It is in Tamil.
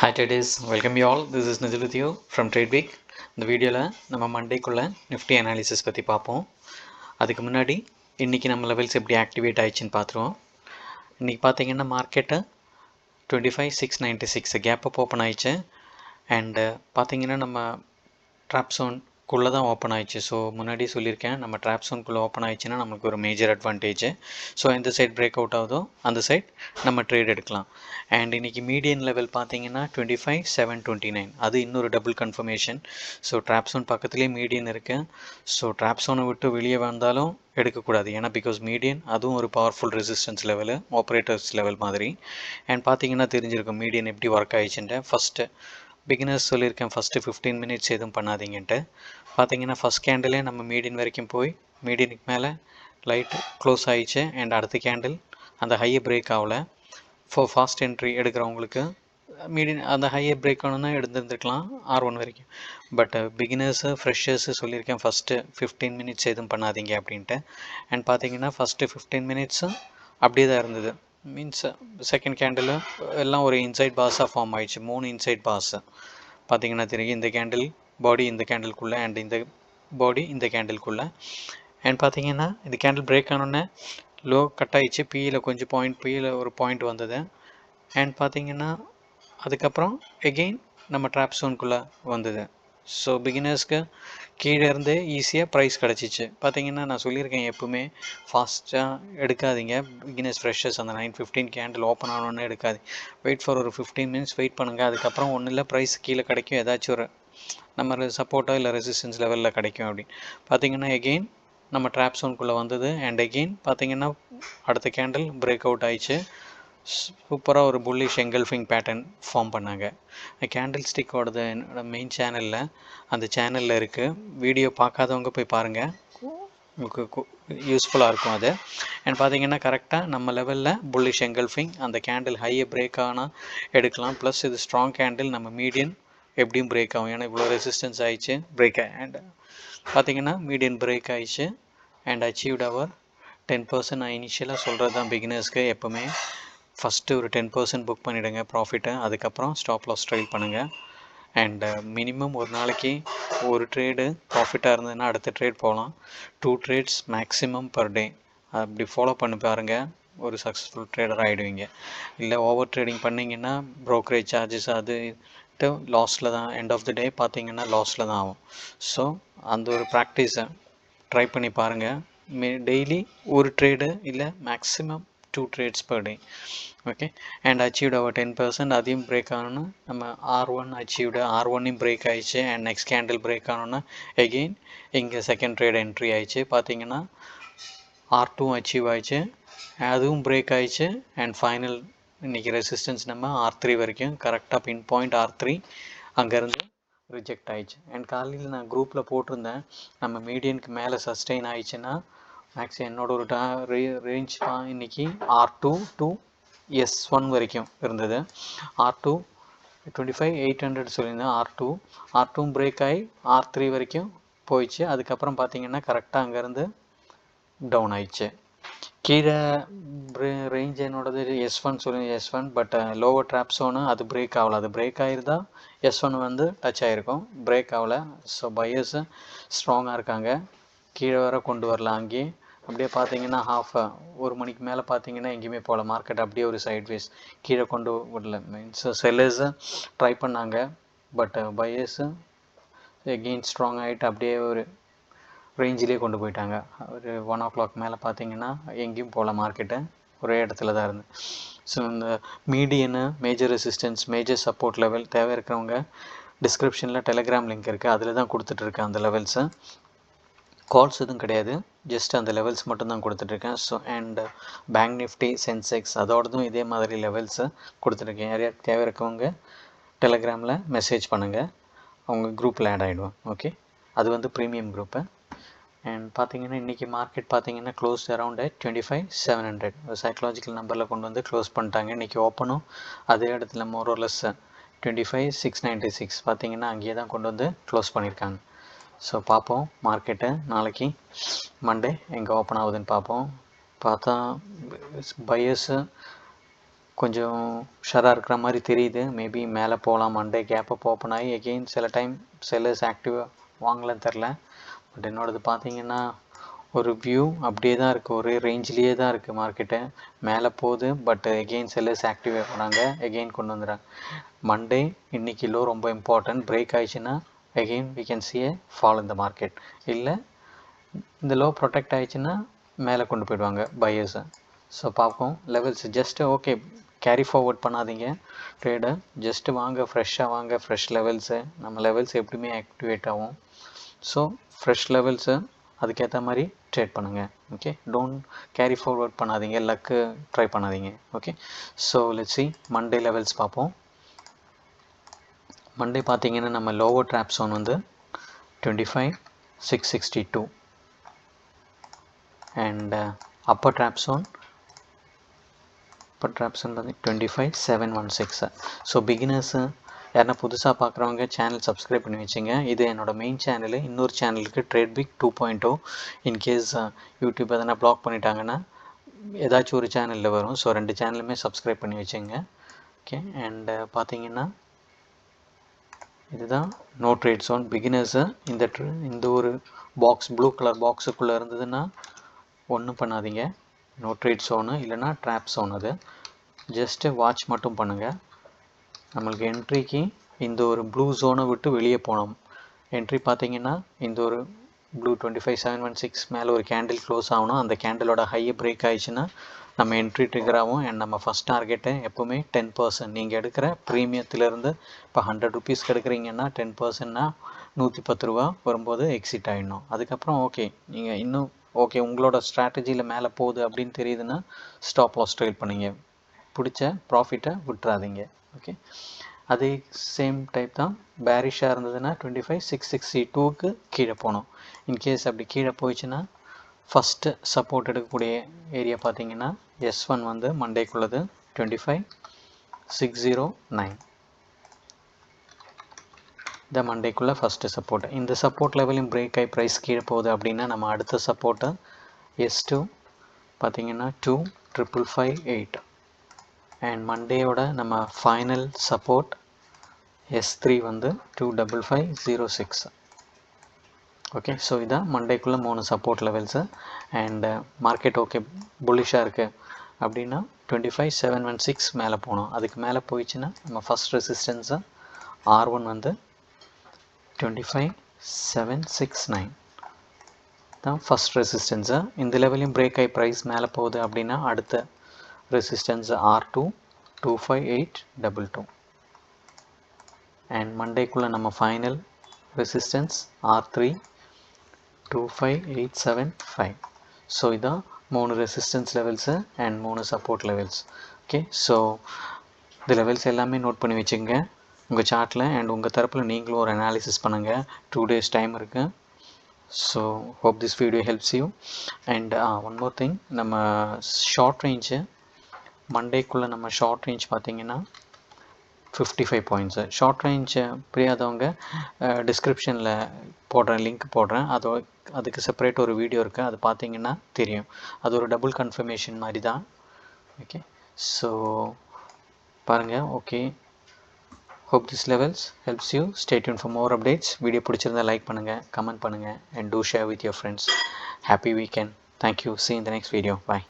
Hi traders, welcome you all. This is Nidhi with you from TradeWeek. இந்த வீடியோவில் நம்ம மண்டேக்குள்ள நிஃப்டி அனாலிசிஸ் பற்றி பார்ப்போம். அதுக்கு முன்னாடி இன்றைக்கி நம்ம லெவல்ஸ் எப்படி ஆக்டிவேட் ஆயிடுச்சுன்னு பார்த்துருவோம். இன்றைக்கி பார்த்தீங்கன்னா மார்க்கெட்டு 25,696 கேப் அப் ஓப்பன் ஆயிடுச்சு. அண்டு பார்த்தீங்கன்னா நம்ம ட்ராப் ஜோன்குள்ளே தான் ஓப்பன் ஆயிடுச்சு. ஸோ முன்னாடி சொல்லியிருக்கேன், நம்ம ட்ராப் ஜோன்குள்ளே ஓப்பன் ஆயிடுச்சுன்னா நமக்கு ஒரு மேஜர் அட்வான்டேஜ். ஸோ எந்த சைட் பிரேக் அவுட் ஆகுதோ அந்த சைட் நம்ம ட்ரேட் எடுக்கலாம். அண்ட் இன்றைக்கி மீடியன் லெவல் பார்த்தீங்கன்னா 25,729, அது இன்னொரு double confirmation. So drop zone பக்கத்துலேயே மீடியன் இருக்குது. ஸோ ட்ராப் ஜோனை விட்டு வெளியே வந்தாலும் எடுக்கக்கூடாது, ஏன்னா பிகாஸ் மீடியன் அதுவும் ஒரு powerful resistance level, operators level மாதிரி. அண்ட் பார்த்தீங்கன்னா தெரிஞ்சிருக்கும் மீடியன் எப்படி ஒர்க் ஆயிடுச்சுன்ட்டு. ஃபஸ்ட்டு பிகினர்ஸ் சொல்லியிருக்கேன், ஃபஸ்ட்டு 15 மினிட்ஸ் எதுவும் பண்ணாதீங்கன்ட்டு. பார்த்தீங்கன்னா ஃபஸ்ட் கேண்டிலே நம்ம மீடியன் வரைக்கும் போய் மீடியனுக்கு மேலே லைட்டு க்ளோஸ் ஆயிடுச்சு. அண்ட் அடுத்த கேண்டில் அந்த ஹையை பிரேக் ஆகலை. ஃபாஸ்ட் என்ட்ரி எடுக்கிறவங்களுக்கு மீடியன் அந்த ஹையை பிரேக் ஆகணுன்னா எடுத்துருந்துருக்கலாம் R1 வரைக்கும். பட் பிகினர்ஸு ஃப்ரெஷர்ஸு சொல்லியிருக்கேன் ஃபஸ்ட்டு 15 மினிட்ஸ் எதுவும் பண்ணாதீங்க அப்படின்ட்டு. அண்ட் பார்த்தீங்கன்னா ஃபஸ்ட்டு 15 மினிட்ஸும் அப்படியே தான் இருந்தது. மீன்ஸ் செகண்ட் கேண்டில் எல்லாம் ஒரு இன்சைட் பாஸாக ஃபார்ம் ஆயிடுச்சு. 3 இன்சைட் பாஸு பார்த்தீங்கன்னா தெரியும். இந்த கேண்டில் பாடி இந்த கேண்டில்குள்ளே, அண்ட் இந்த பாடி இந்த கேண்டில்குள்ளே. அண்ட் பார்த்தீங்கன்னா இந்த கேண்டில் பிரேக் ஆனோடனே லோ கட் ஆயிடுச்சு. பியில் கொஞ்சம் பியில் ஒரு பாயிண்ட் வந்தது. அண்ட் பார்த்தீங்கன்னா அதுக்கப்புறம் எகெயின் நம்ம ட்ராப் ஜோனுக்குள்ளே வந்தது. ஸோ பிகினர்ஸ்க்கு கீழே இருந்தே ஈஸியாக ப்ரைஸ் கிடச்சிச்சு. பார்த்தீங்கன்னா நான் சொல்லியிருக்கேன், எப்பவுமே ஃபாஸ்ட்டாக எடுக்காதீங்க. பிகினர்ஸ் ஃப்ரெஷர்ஸ் அந்த 9:15 கேண்டில் ஓப்பன் ஆனோன்னு எடுக்காது. வெயிட் ஃபார் ஒரு 15 மினிட்ஸ் வெயிட் பண்ணுங்கள். அதுக்கப்புறம் ஒன்றும் இல்லை, ப்ரைஸ் கீழே கிடைக்கும், ஏதாச்சும் ஒரு நம்ம சப்போர்ட்டோ இல்லை ரெசிஸ்டன்ஸ் லெவலில் கிடைக்கும் அப்படின்னு. பார்த்தீங்கன்னா எகெயின் நம்ம ட்ராப் ஜோனுக்குள்ளே வந்தது. அண்ட் எகெயின் பார்த்தீங்கன்னா அடுத்த கேண்டில் பிரேக் அவுட் ஆயிடுச்சு. சூப்பராக ஒரு புல்லிஷ் எங்கல்ஃபிங் பேட்டர்ன் ஃபார்ம் பண்ணாங்க. கேண்டில் ஸ்டிக்கோடது என்னோட மெயின் சேனலில், அந்த சேனலில் இருக்குது. வீடியோ பார்க்காதவங்க போய் பாருங்கள், உங்களுக்கு யூஸ்ஃபுல்லாக இருக்கும் அது. அண்ட் பார்த்தீங்கன்னா கரெக்டாக நம்ம லெவலில் புல்லிஷ் எங்கல்ஃபிங், அந்த கேண்டில் ஹையை பிரேக் ஆனால் எடுக்கலாம். ப்ளஸ் இது ஸ்ட்ராங் கேண்டில், நம்ம மீடியன் எப்படியும் பிரேக் ஆகும், ஏன்னா இவ்வளோ ரெசிஸ்டன்ஸ் ஆயிடுச்சு. பிரேக் அண்ட் பார்த்தீங்கன்னா மீடியன் பிரேக் ஆயிடுச்சு. And achieved our 10%. நான் இனிஷியலாக சொல்கிறது தான் பிகினர்ஸ்க்கு, எப்போவுமே ஃபஸ்ட்டு ஒரு 10% புக் பண்ணிவிடுங்க ப்ராஃபிட்டை, அதுக்கப்புறம் ஸ்டாப் லாஸ் ட்ரைல் பண்ணுங்கள். அண்டு மினிமம் ஒரு நாளைக்கு ஒரு ட்ரேடு ப்ராஃபிட்டாக இருந்ததுன்னா அடுத்த ட்ரேட் போகலாம். 2 ட்ரேட்ஸ் மேக்ஸிமம் பர் டே. அப்படி ஃபாலோ பண்ணி பாருங்கள், ஒரு சக்ஸஸ்ஃபுல் ட்ரேடர் ஆகிடுவீங்க. இல்லை ஓவர் ட்ரேடிங் பண்ணிங்கன்னா ப்ரோக்கரேஜ் சார்ஜஸ் அது லாஸில் தான், எண்ட் ஆஃப் த டே பார்த்தீங்கன்னா லாஸில் தான் ஆகும். ஸோ அந்த ஒரு ப்ராக்டிஸை ட்ரை பண்ணி பாருங்கள். டெய்லி ஒரு ட்ரேடு இல்லை maximum 2 trades per day. Okay. And achieved our 10%. அதையும் பிரேக் ஆகணும்னா நம்ம R1 அச்சீவ்டு, R1ஐயும் பிரேக் ஆயிடுச்சு. அண்ட் நெக்ஸ்ட் கேண்டில் பிரேக் ஆகணுன்னா எகெயின் இங்கே செகண்ட் ட்ரேட் என்ட்ரி ஆயிடுச்சு. பார்த்தீங்கன்னா R2 அச்சீவ் ஆயிடுச்சு, அதுவும் பிரேக் ஆயிடுச்சு. அண்ட் ஃபைனல் இன்றைக்கி ரெசிஸ்டன்ஸ் நம்ம R3 வரைக்கும் கரெக்டாக பின் பாயிண்ட் R3 அங்கேருந்து ரிஜெக்ட் ஆயிடுச்சு. அண்ட் காலையில் நான் குரூப்பில் போட்டிருந்தேன், நம்ம மீடியனுக்கு மேலே சஸ்டெயின் ஆயிடுச்சுன்னா மேக்ஸிமம் என்னோட ஒரு ரேஞ்ச் தான் இன்றைக்கி R2 to S1 வரைக்கும் இருந்தது. R2 25,800 சொல்லியிருந்தேன். R2 பிரேக் ஆகி R3 வரைக்கும் போயிடுச்சு. அதுக்கப்புறம் பார்த்தீங்கன்னா கரெக்டாக அங்கேருந்து டவுன் ஆயிடுச்சு. கீழே ரேஞ்ச் என்னோடது S1 சொல்லி S1, but lower drop zone அது பிரேக் ஆகலை. அது பிரேக் ஆகிருந்தால் S1 வந்து டச் ஆகிருக்கும், பிரேக் ஆகலை. ஸோ பையர்ஸு ஸ்ட்ராங்காக இருக்காங்க, கீழே வர கொண்டு வரலாம். அங்கேயே அப்படியே பார்த்தீங்கன்னா ஒரு மணிக்கு மேலே பார்த்தீங்கன்னா எங்கேயுமே போகல, மார்க்கெட் அப்படியே ஒரு சைட்வேஸ் கீழே கொண்டு விடல. மீன்ஸ் செல்லர்ஸு ட்ரை பண்ணாங்க, பட் பையர்ஸு எகெயின் ஸ்ட்ராங் ஆகிட்டு அப்படியே ஒரு ரேஞ்சிலே கொண்டு போயிட்டாங்க. ஒரு 1 o'clock மேலே பார்த்தீங்கன்னா எங்கேயும் போகல, மார்க்கெட்டு ஒரே இடத்துல தான் இருந்து. ஸோ இந்த median, major resistance, major support level தேவை இருக்கிறவங்க டிஸ்கிரிப்ஷனில் டெலிகிராம் லிங்க் இருக்குது, அதில் தான் கொடுத்துட்ருக்கேன் அந்த லெவல்ஸு. கால்ஸ் எதுவும் கிடையாது, ஜஸ்ட் அந்த லெவல்ஸ் மட்டும்தான் கொடுத்துட்ருக்கேன். So and bank Nifty, Sensex அதோடதும் இதே மாதிரி லெவல்ஸு கொடுத்துட்ருக்கேன். யாரையா தேவை இருக்கவங்க டெலிகிராமில் மெசேஜ் பண்ணுங்கள், அவங்க குரூப்பில் ஆட் ஆகிடுவோம். ஓகே, அது வந்து ப்ரீமியம் குரூப்பு. அண்ட் பார்த்தீங்கன்னா இன்றைக்கி மார்க்கெட் பார்த்தீங்கன்னா க்ளோஸ் அரவுண்ட் 25,700 ஒரு சைக்கலாஜிக்கல் நம்பரில் கொண்டு வந்து க்ளோஸ் பண்ணிட்டாங்க. இன்றைக்கி ஓப்பனும் அதே இடத்துல மோரோலெஸ் 25,696 பார்த்தீங்கன்னா அங்கேயே தான் கொண்டு வந்து க்ளோஸ் பண்ணியிருக்காங்க. ஸோ பார்ப்போம் மார்க்கெட்டு நாளைக்கு மண்டே எங்கே ஓப்பன் ஆகுதுன்னு பார்ப்போம். பார்த்தா பையர்ஸு கொஞ்சம் உஷாராக இருக்கிற மாதிரி தெரியுது. மேபி மேலே போகலாம். மண்டே கேப் அப் ஓப்பன் ஆகி எகெயின் சில டைம் செல்லர்ஸ் ஆக்டிவாக வாங்கலன்னு தெரில. பட் என்னோடது பார்த்தீங்கன்னா ஒரு வியூ அப்படியே தான் இருக்குது, ஒரே ரேஞ்சிலேயே தான் இருக்குது மார்க்கெட்டு. மேலே போகுது, பட் எகெயின் செல்லர்ஸ் ஆக்டிவாக போகிறாங்க, எகெயின் கொண்டு வந்துடுறாங்க. மண்டே இன்றைக்கி லோ ரொம்ப இம்பார்ட்டன்ட். பிரேக் ஆயிடுச்சுன்னா again we can see a fall in the market. இல்லை இந்த லோ ப்ரொடெக்ட் ஆயிடுச்சுன்னா மேலே கொண்டு போயிடுவாங்க பையர்ஸை. ஸோ பார்ப்போம். Levels just okay, carry forward பண்ணாதீங்க ட்ரேடை. ஜஸ்ட்டு வாங்க, ஃப்ரெஷ்ஷாக வாங்க. ஃப்ரெஷ் லெவல்ஸு, நம்ம லெவல்ஸ் எப்படியுமே ஆக்டிவேட் ஆகும். ஸோ ஃப்ரெஷ் லெவல்ஸு அதுக்கேற்ற மாதிரி ட்ரேட் பண்ணுங்கள். ஓகே, டோன்ட் கேரி ஃபார்வர்ட் பண்ணாதீங்க, லக்கு ட்ரை பண்ணாதீங்க. Okay, so let's see Monday levels பார்ப்போம். மண்டே பார்த்தீங்கன்னா நம்ம லோவர் ட்ராப் zone வந்து 25,662 and upper trap zone வந்து 25,716. ஸோ பிகினர்ஸு யாருன்னா புதுசாக பார்க்குறவங்க சேனல் சப்ஸ்கிரைப் பண்ணி வச்சுங்க. இது என்னோடய மெயின் சேனலு. இன்னொரு சேனலுக்கு ட்ரேட் பிக் 2.0. இன்கேஸ் யூடியூப் எதனா பிளாக் பண்ணிட்டாங்கன்னா ஏதாச்சும் ஒரு சேனலில் வரும். ஸோ 2 சேனலுமே சப்ஸ்கிரைப் பண்ணி வச்சுங்க. ஓகே, அண்டு பார்த்தீங்கன்னா இதுதான் நோ ட்ரேட் zone. பிகினர்ஸு இந்த ஒரு பாக்ஸ், ப்ளூ கலர் பாக்ஸுக்குள்ளே இருந்ததுன்னா ஒன்றும் பண்ணாதீங்க. நோ ட்ரேட் zone இல்லைனா ட்ராப் zone. அது ஜஸ்ட்டு வாட்ச் மட்டும் பண்ணுங்கள். நம்மளுக்கு என்ட்ரிக்கு இந்த ஒரு ப்ளூ ஜோனை விட்டு வெளியே போனோம். என்ட்ரி பார்த்தீங்கன்னா இந்த ஒரு ப்ளூ 25,716 மேலே ஒரு கேண்டில் க்ளோஸ் ஆகணும். அந்த கேண்டிலோட ஹையை பிரேக் ஆகிடுச்சுன்னா நம்ம என்ட்ரி ட்ரிகர் ஆகும். அண்ட் நம்ம ஃபஸ்ட் டார்கெட்டை எப்போவுமே 10%. நீங்கள் எடுக்கிற ப்ரீமியத்திலேருந்து இப்போ 100 ருபீஸ்க்கு எடுக்கிறீங்கன்னா 10%னா 110 ரூபா வரும்போது எக்ஸிட் ஆகிடணும். அதுக்கப்புறம் ஓகே, நீங்கள் இன்னும் ஓகே உங்களோட ஸ்ட்ராட்டஜியில் மேலே போகுது அப்படின்னு தெரியுதுன்னா ஸ்டாப் லாஸ் ட்ரைல் பண்ணிங்க. பிடிச்ச ப்ராஃபிட்டை விட்டுறாதீங்க. ஓகே, அதே சேம் டைப் தான் பேரிஷாக இருந்ததுன்னா 25,662க்கு கீழே போகணும். இன்கேஸ் அப்படி கீழே போயிடுச்சுன்னா ஃபஸ்ட்டு சப்போர்ட் எடுக்கக்கூடிய ஏரியா பார்த்தீங்கன்னா S1 வந்து மண்டேக்குள்ளது 25,609. இந்த மண்டேக்குள்ளே ஃபஸ்ட்டு சப்போர்ட். இந்த சப்போர்ட் லெவலையும் பிரேக் ஆகி ப்ரைஸ் கீழே போகுது அப்படின்னா நம்ம அடுத்த சப்போர்ட்டை S2 பார்த்தீங்கன்னா 2,558. அண்ட் மண்டேயோட நம்ம ஃபைனல் சப்போர்ட் S3 வந்து 2,550. ஓகே, ஸோ இதான் மண்டேக்குள்ளே 3 support levels. And market okay புல்லிஷாக இருக்குது அப்படின்னா 25,716 மேலே போகணும். அதுக்கு மேலே போயிடுச்சுன்னா நம்ம ஃபஸ்ட் ரெசிஸ்டன்ஸை R1 வந்து 25,769 தான் ஃபஸ்ட் ரெசிஸ்டன்ஸு. இந்த லெவலையும் பிரேக் ஆகி ப்ரைஸ் மேலே போகுது அப்படின்னா அடுத்த ரெசிஸ்டன்ஸ் R2 25822. அண்ட் மண்டேக்குள்ளே நம்ம ஃபைனல் ரெசிஸ்டன்ஸ் R3 25875. ஸோ இதான் 3 resistance levels and 3 support levels. Okay, so இந்த லெவல்ஸ் எல்லாமே நோட் பண்ணி வச்சுங்க உங்கள் சார்ட்டில். அண்ட் உங்கள் தரப்பில் நீங்களும் ஒரு அனாலிசிஸ் பண்ணுங்கள். 2 days டைம் இருக்குது. So hope this video helps you. And one more thing, நம்ம ஷார்ட் ரேஞ்சு மண்டேக்குள்ளே நம்ம ஷார்ட் ரேஞ்ச் பார்த்தீங்கன்னா 55 பாயிண்ட்ஸு. ஷார்ட் ரேஞ்ச் புரியாதவங்க டிஸ்கிரிப்ஷனில் போடுறேன், லிங்க் போடுறேன். அதுக்கு செப்பரேட் ஒரு வீடியோ இருக்குது, அது பார்த்தீங்கன்னா தெரியும். அது ஒரு டபுள் கன்ஃபர்மேஷன் மாதிரி தான். ஓகே, ஸோ பாருங்கள். Okay, hope this levels helps you. Stay tune for more updates. Video பிடிச்சிருந்தால் லைக் பண்ணுங்கள், கமெண்ட் பண்ணுங்கள் and do share with your friends. Happy weekend. Thank you. See you in the next video. Bye.